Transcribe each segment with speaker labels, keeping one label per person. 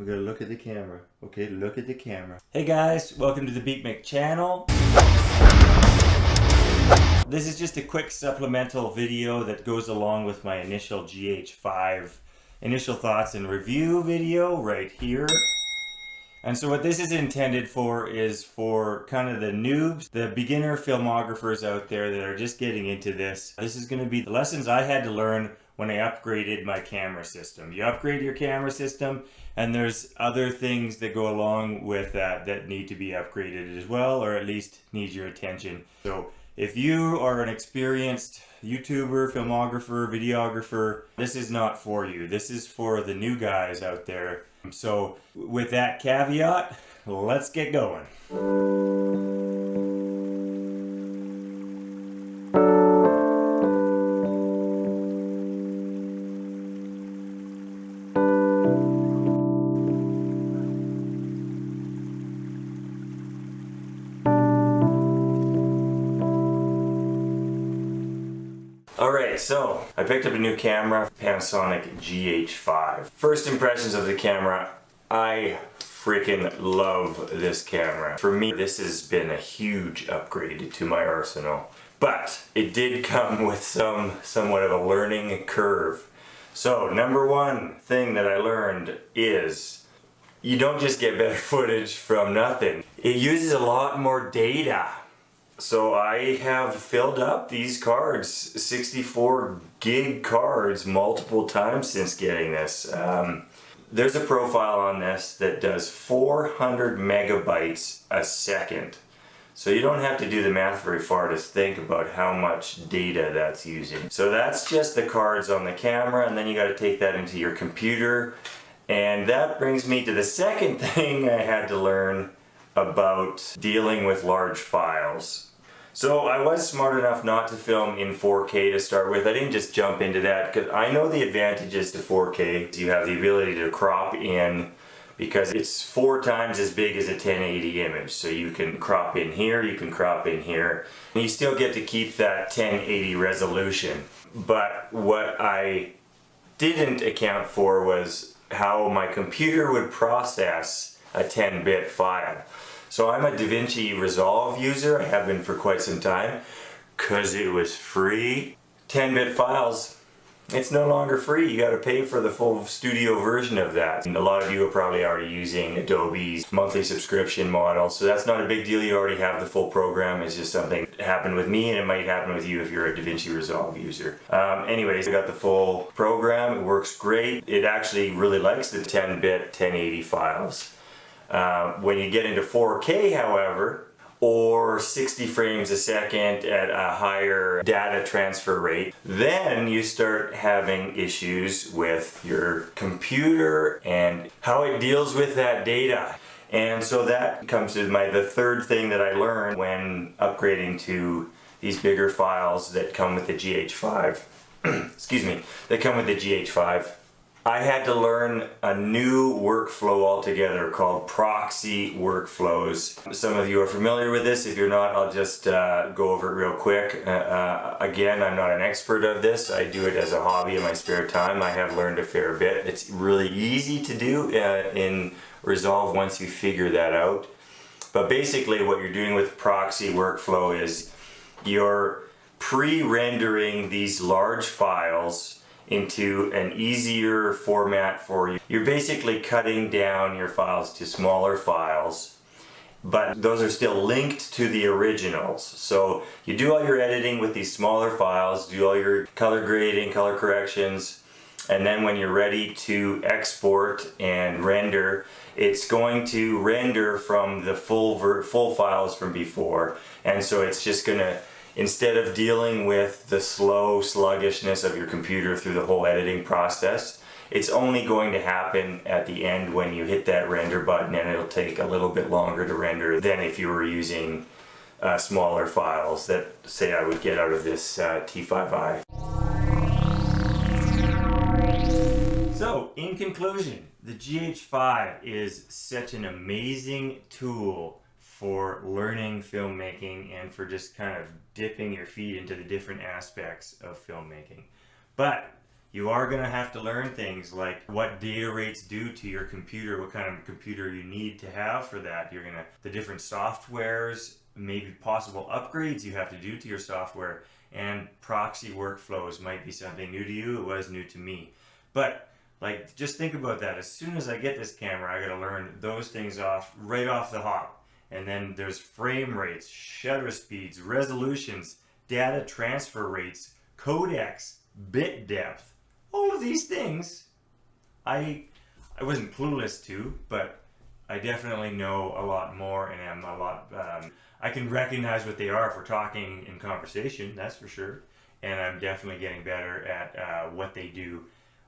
Speaker 1: We gotta look at the camera. Okay, look at the camera. Hey guys, welcome to the Beatnik channel. This is just a quick supplemental video that goes along with my initial GH5 initial thoughts and review video right here. And so what this is intended for is for kind of the noobs, the beginner filmographers out there that are just getting into this. This is going to be the lessons I had to learn when I upgraded my camera system. You upgrade your camera system and there's other things that go along with that that need to be upgraded as well, or at least need your attention. So if you are an experienced YouTuber, filmographer, videographer, this is not for you. This is for the new guys out there. So with that caveat, let's get going. Alright, so I picked up a new camera, Panasonic GH5. First impressions of the camera, I freaking love this camera. For me, this has been a huge upgrade to my arsenal. But it did come with somewhat of a learning curve. So number one thing that I learned is you don't just get better footage from nothing. It uses a lot more data. So I have filled up these cards, 64 gig cards, multiple times since getting this. There's a profile on this that does 400 megabytes a second. So you don't have to do the math very far to think about how much data that's using. So that's just the cards on the camera, and then you got to take that into your computer. And that brings me to the second thing I had to learn about dealing with large files. So I was smart enough not to film in 4K to start with. I didn't just jump into that because I know the advantages to 4K. You have the ability to crop in because it's 4 times as big as a 1080 image. So you can crop in here, you can crop in here, and you still get to keep that 1080 resolution. But what I didn't account for was how my computer would process a 10-bit file. So I'm a Davinci Resolve user, I have been for quite some time, because it was free. 10-bit files, it's no longer free, you gotta pay for the full studio version of that. And a lot of you are probably already using Adobe's monthly subscription model, so that's not a big deal, you already have the full program, it's just something that happened with me and it might happen with you if you're a Davinci Resolve user. Anyways, I got the full program, it works great. It actually really likes the 10-bit 1080 files. When you get into 4K, however, or 60 frames a second at a higher data transfer rate, then you start having issues with your computer and how it deals with that data. And so that comes to the third thing that I learned when upgrading to these bigger files that come with the GH5. Excuse me, that come with the GH5. I had to learn a new workflow altogether called proxy workflows. Some of you are familiar with this. If you're not, I'll just go over it real quick. Again, I'm not an expert of this. I do it as a hobby in my spare time. I have learned a fair bit. It's really easy to do in Resolve once you figure that out. But basically what you're doing with proxy workflow is you're pre-rendering these large files into an easier format for you. You're basically cutting down your files to smaller files, but those are still linked to the originals. So you do all your editing with these smaller files, do all your color grading, color corrections, and then when you're ready to export and render, it's going to render from the full files from before. And so it's just gonna, instead of dealing with the slow sluggishness of your computer through the whole editing process, it's only going to happen at the end when you hit that render button, and it'll take a little bit longer to render than if you were using smaller files that, say, I would get out of this T5i. So, in conclusion, the GH5 is such an amazing tool for learning filmmaking and for just kind of dipping your feet into the different aspects of filmmaking. But you are going to have to learn things like what data rates do to your computer, what kind of computer you need to have for that. The different softwares, maybe possible upgrades you have to do to your software, and proxy workflows might be something new to you. It was new to me. But like, just think about that. As soon as I get this camera, I got to learn those things right off the hop. And then there's frame rates, shutter speeds, resolutions, data transfer rates, codecs, bit depth. All of these things I wasn't clueless to, but I definitely know a lot more, and am a lot, I can recognize what they are if we're talking in conversation, that's for sure. And I'm definitely getting better at what they do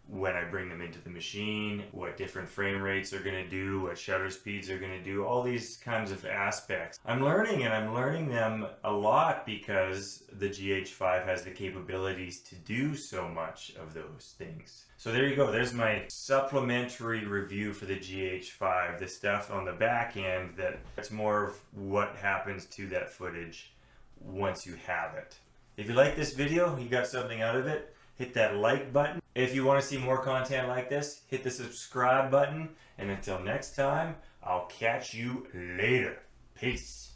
Speaker 1: when I bring them into the machine, what different frame rates are going to do, what shutter speeds are going to do, all these kinds of aspects. I'm learning, and I'm learning them a lot because the GH5 has the capabilities to do so much of those things. So there you go. There's my supplementary review for the GH5, the stuff on the back end that's more of what happens to that footage once you have it. If you like this video, you got something out of it, hit that like button. If you want to see more content like this, hit the subscribe button. And until next time, I'll catch you later. Peace.